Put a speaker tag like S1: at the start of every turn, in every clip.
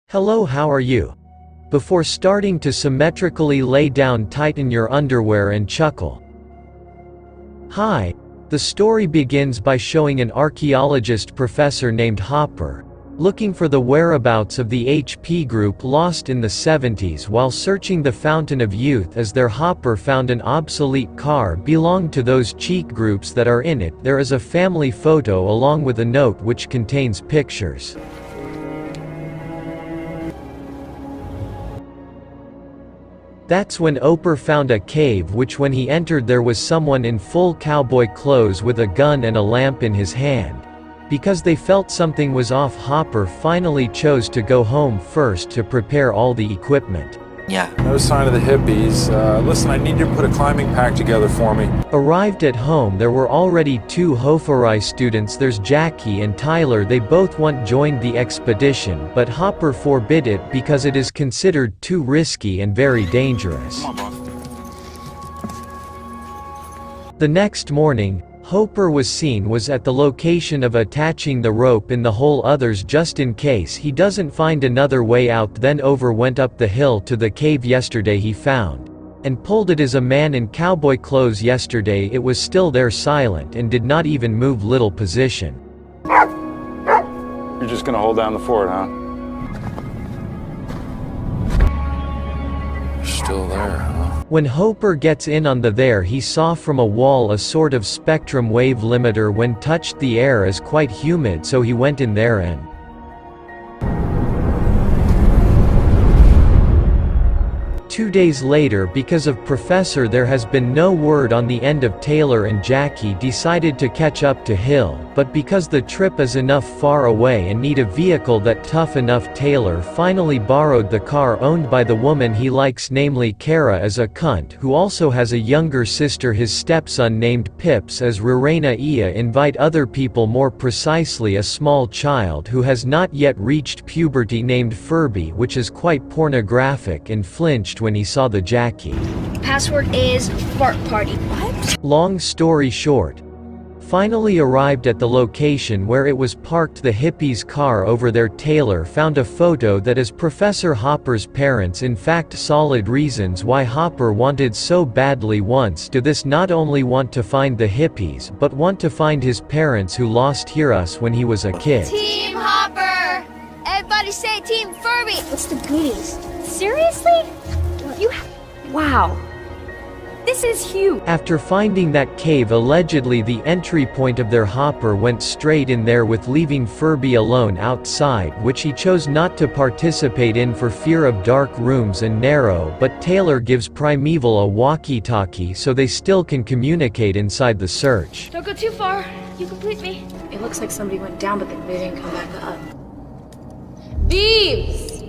S1: Hello, how are you? Before starting to symmetrically lay down, tighten your underwear and chuckle. Hi. The story begins by showing an archaeologist professor named Hopper, looking for the whereabouts of the HP group lost in the 70s while searching the Fountain of Youth. As their Hopper found an obsolete car belonged to those cheek groups that are in it. There is a family photo along with a note which contains pictures. That's when Hopper found a cave which when he entered there was someone in full cowboy clothes with a gun and a lamp in his hand. Because they felt something was off, Hopper finally chose to go home first to prepare all the equipment.
S2: Yeah.
S3: No sign of the hippies. Listen, I need you to put a climbing pack together for me.
S1: Arrived at home, there were already two Hofarai students. There's Jackie and Tyler. They both joined the expedition, but Hopper forbid it because it is considered too risky and very dangerous.
S2: Come on,
S1: The next morning, Hopper was at the location of attaching the rope in the hole. Others just in case he doesn't find another way out. Then went up the hill to the cave yesterday he found and pulled it. As a man in cowboy clothes yesterday, it was still there, silent, and did not even move. Little position.
S3: You're just gonna hold down the fort, huh? You're still there, huh?
S1: When Hopper gets in on there, he saw from a wall a sort of spectrum wave limiter. When touched, the air is quite humid, so he went in there and 2 days later, because of Professor there has been no word on the end of Taylor and Jackie decided to catch up to Hill, but because the trip is enough far away and need a vehicle that tough enough, Taylor finally borrowed the car owned by the woman he likes, namely Kara, as a cunt who also has a younger sister. His stepson named Pips as Rarena Ia invite other people, more precisely a small child who has not yet reached puberty named Furby, which is quite pornographic, and flinched when he saw the Jackie.
S4: Password is fart party. What?
S1: Long story short, finally arrived at the location where it was parked, the hippies' car over there. Taylor found a photo that is Professor Hopper's parents. In fact, solid reasons why Hopper wanted so badly wants to this: not only want to find the hippies, but want to find his parents who lost us when he was a kid.
S4: Team Hopper! Everybody say Team Furby! What's the goodies? Seriously? Wow. This is huge.
S1: After finding that cave, allegedly the entry point of their, Hopper went straight in there with leaving Furby alone outside, which he chose not to participate in for fear of dark rooms and narrow, but Taylor gives Primeval a walkie-talkie so they still can communicate inside the search.
S4: Don't go too far. You complete me.
S5: It looks like somebody went down, but they didn't come back up.
S4: Beeves!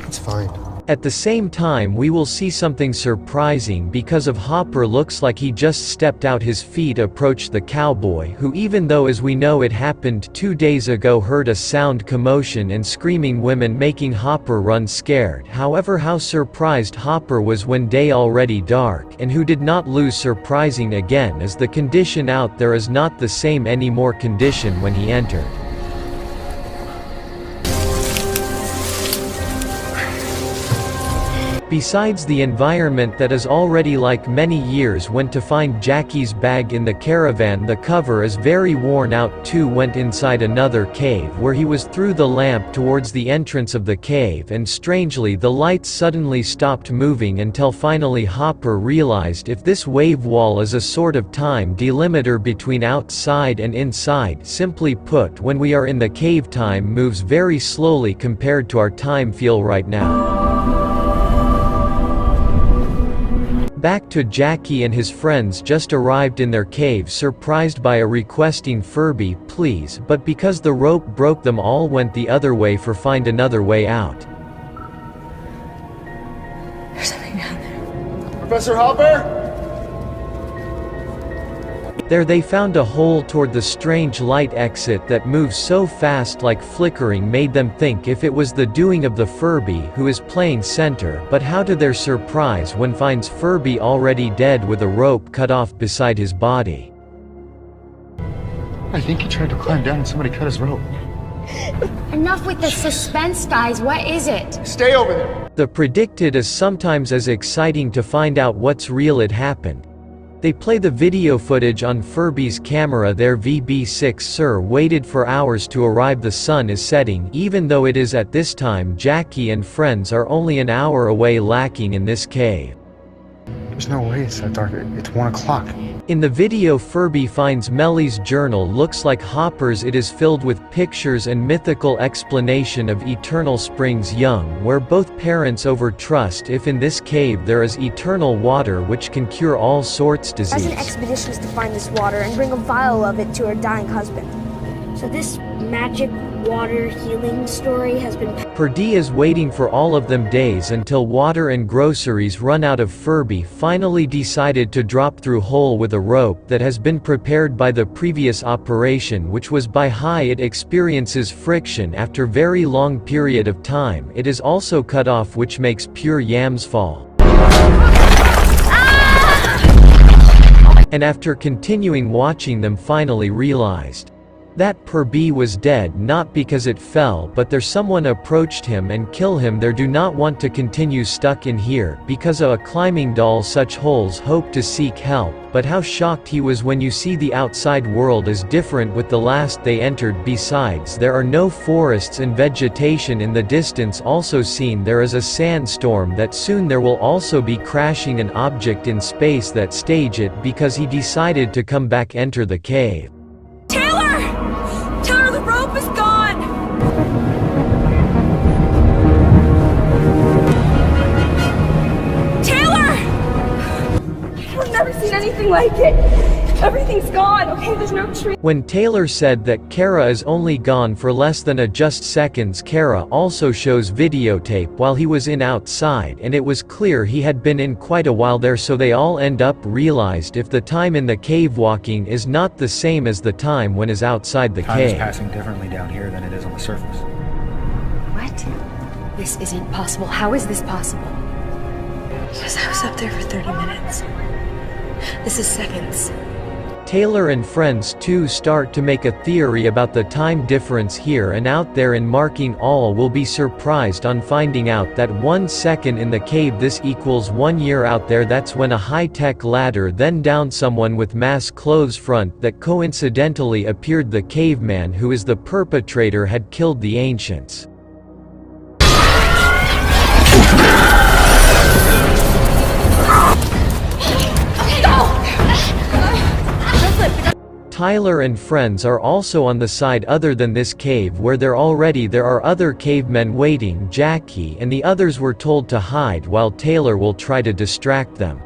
S6: It's fine.
S1: At the same time, we will see something surprising because of Hopper looks like he just stepped out. His feet approach the cowboy, who, even though as we know it happened 2 days ago, heard a sound, commotion and screaming women, making Hopper run scared. However, how surprised Hopper was when day already dark, and who did not lose surprising again, as the condition out there is not the same anymore condition when he entered. Besides the environment that is already like many years, went to find Jackie's bag in the caravan. The cover is very worn out too. Went inside another cave where he was, through the lamp towards the entrance of the cave, and strangely the lights suddenly stopped moving until finally Hopper realized if this wave wall is a sort of time delimiter between outside and inside. Simply put, when we are in the cave, time moves very slowly compared to our time feel right now. Back to Jackie and his friends just arrived in their cave, surprised by a requesting Furby, please, but because the rope broke them all went the other way for find another way out.
S5: There's something down there.
S6: Professor Hopper?
S1: There they found a hole toward the strange light exit that moves so fast, like flickering, made them think if it was the doing of the Furby who is playing center, but how to their surprise when finds Furby already dead with a rope cut off beside his body.
S6: I think he tried to climb down and somebody cut his rope.
S4: Enough with the suspense, guys. What is it?
S6: Stay over there.
S1: The predicted is sometimes as exciting to find out what's real it happened. They play the video footage on Furby's camera. Their VB6 Sir waited for hours to arrive. The sun is setting, even though it is at this time. Jackie and friends are only an hour away, lacking in this cave.
S6: There's no way it's that dark. It's 1 o'clock.
S1: In the video, Furby finds Mellie's journal. Looks like Hopper's. It is filled with pictures and mythical explanation of eternal springs young, where both parents overtrust if in this cave there is eternal water which can cure all sorts disease.
S2: As an expedition is to find this water and bring a vial of it to her dying husband. So this magic water healing story has been...
S1: Purdy is waiting for all of them days until water and groceries run out of. Furby finally decided to drop through hole with a rope that has been prepared by the previous operation, which was by high. It experiences friction after very long period of time. It is also cut off, which makes pure yams fall. And after continuing watching them, finally realized that Purby was dead, not because it fell, but there someone approached him and kill him. They do not want to continue stuck in here because of a climbing doll. Such holes hope to seek help, but how shocked he was when you see the outside world is different with the last they entered. Besides, there are no forests and vegetation in the distance. Also seen, there is a sandstorm that soon there will also be crashing an object in space that stage it because he decided to come back. Enter the cave.
S5: Taylor, the rope is gone! Taylor! I've never seen anything like it. Everything's gone. Okay, there's no tree.
S1: When Taylor said that Kara is only gone for less than just seconds, Kara also shows videotape while he was in outside, and it was clear he had been in quite a while there. So they all end up realized if the time in the cave walking is not the same as the time when is outside the
S7: Time
S1: cave.
S7: is passing differently down here than it is on the surface.
S5: What? This isn't possible. How is this possible? Because I was up there for 30 minutes. This is seconds.
S1: Taylor and friends too start to make a theory about the time difference here and out there, and marking all will be surprised on finding out that 1 second in the cave this equals 1 year out there. That's when a high-tech ladder then down someone with mass clothes front that coincidentally appeared. The caveman who is the perpetrator had killed the ancients. Tyler and friends are also on the side other than this cave where there are other cavemen waiting. Jackie and the others were told to hide while Taylor will try to distract them.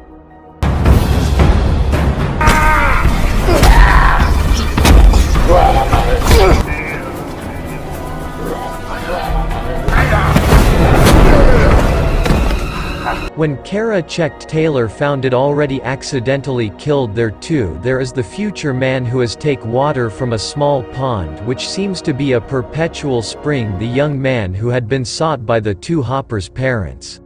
S1: When Kara checked, Taylor found it already accidentally killed there too. There is the future man who has take water from a small pond which seems to be a perpetual spring. The young man who had been sought by the two Hoppers' parents.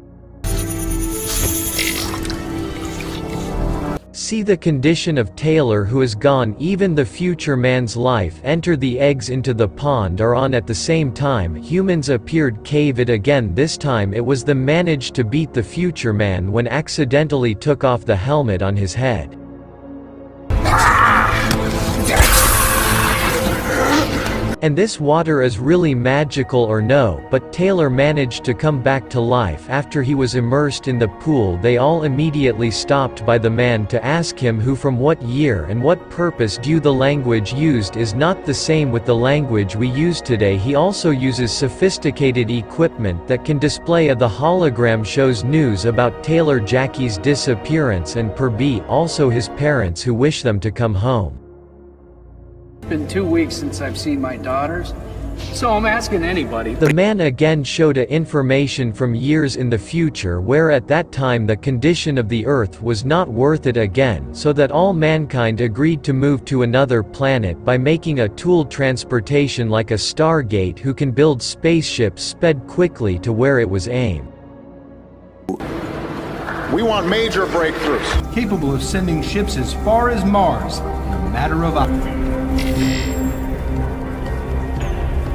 S1: See the condition of Taylor who is gone. Even the future man's life. Enter the eggs into the pond are on at the same time. Humans appeared. Cave it again. This time it was them managed to beat the future man when accidentally took off the helmet on his head. And this water is really magical or no, but Taylor managed to come back to life after he was immersed in the pool. They all immediately stopped by the man to ask him who, from what year and what purpose due. The language used is not the same with the language we use today. He also uses sophisticated equipment that can display the hologram shows news about Taylor, Jackie's disappearance, and Purby, also his parents who wish them to come home.
S8: It's been 2 weeks since I've seen my daughters, so I'm asking anybody.
S1: The man again showed information from years in the future where at that time the condition of the earth was not worth it again, so that all mankind agreed to move to another planet by making a tool transportation like a Stargate who can build spaceships sped quickly to where it was aimed.
S9: We want major breakthroughs.
S10: Capable of sending ships as far as Mars in a matter of hours.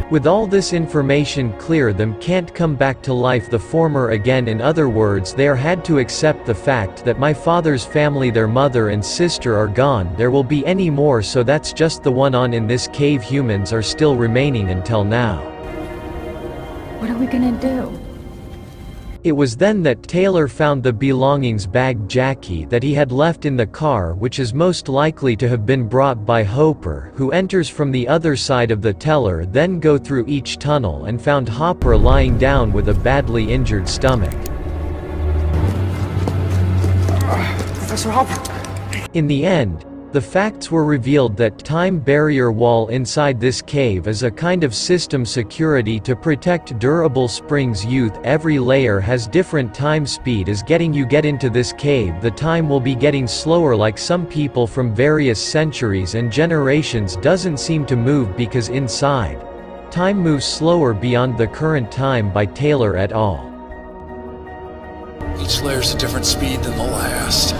S1: With all this information clear, them can't come back to life the former again. In other words, they are had to accept the fact that my father's family, their mother and sister, are gone. There will be any more, so that's just the one on in this cave. Humans are still remaining until now.
S5: What are we gonna do?
S1: It was then that Taylor found the belongings bag Jackie that he had left in the car, which is most likely to have been brought by Hopper, who enters from the other side of the teller, then go through each tunnel and found Hopper lying down with a badly injured stomach.
S6: Professor Hopper!
S1: In the end, the facts were revealed that time barrier wall inside this cave is a kind of system security to protect durable springs. Youth, every layer has different time speed as get into this cave. The time will be getting slower, like some people from various centuries and generations doesn't seem to move because inside, time moves slower beyond the current time by Taylor et al.
S3: Each layer's a different speed than the last.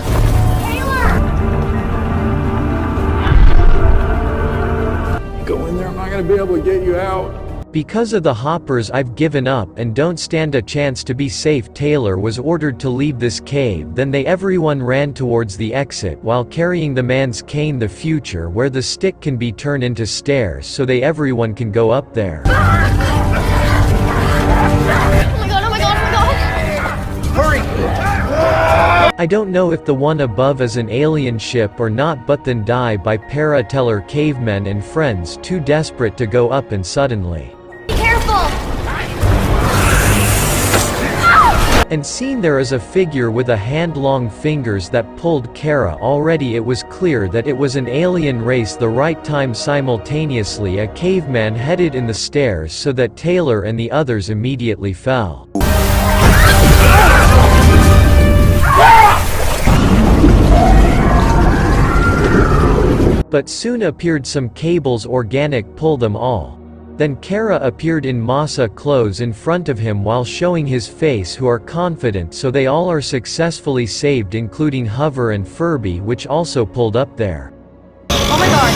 S3: Go in there, I'm not gonna be able to get you out.
S1: Because of the Hoppers, I've given up and don't stand a chance to be safe. Taylor was ordered to leave this cave, then everyone ran towards the exit while carrying the man's cane, the future where the stick can be turned into stairs so everyone can go up there.
S4: Oh my god, oh my god, oh my god!
S6: Hurry!
S1: I don't know if the one above is an alien ship or not, but then die by Parateller cavemen and friends too desperate to go up, and suddenly.
S4: Be careful!
S1: And seen there is a figure with a hand-long fingers that pulled Kara. Already it was clear that it was an alien race. The right time simultaneously a caveman headed in the stairs so that Taylor and the others immediately fell. But soon appeared some cables, organic, pull them all. Then Kara appeared in massa clothes in front of him while showing his face, who are confident, so they all are successfully saved, including Hover and Furby, which also pulled up there.
S4: Oh my god!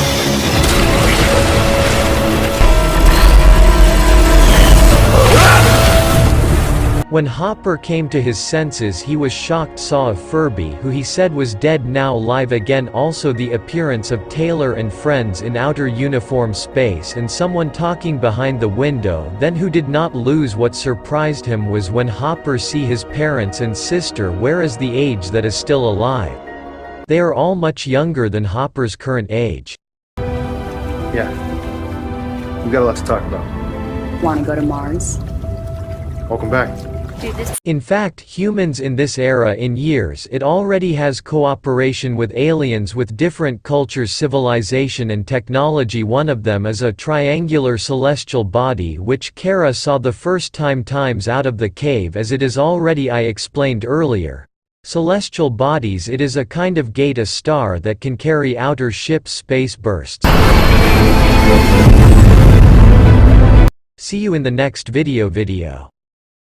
S1: When Hopper came to his senses, he was shocked, saw a Furby who he said was dead now live again, also the appearance of Taylor and friends in outer uniform space, and someone talking behind the window. Then who did not lose. What surprised him was when Hopper see his parents and sister, whereas the age that is still alive. They are all much younger than Hopper's current age.
S6: Yeah. We got a lot to talk about.
S5: Wanna go to Mars?
S6: Welcome back.
S1: In fact, humans in this era, in years, it already has cooperation with aliens with different cultures, civilization and technology. One of them is a triangular celestial body which Kara saw the first time times out of the cave, as it is already I explained earlier. Celestial bodies, it is a kind of gate, a star that can carry outer ships, space bursts. See you in the next video.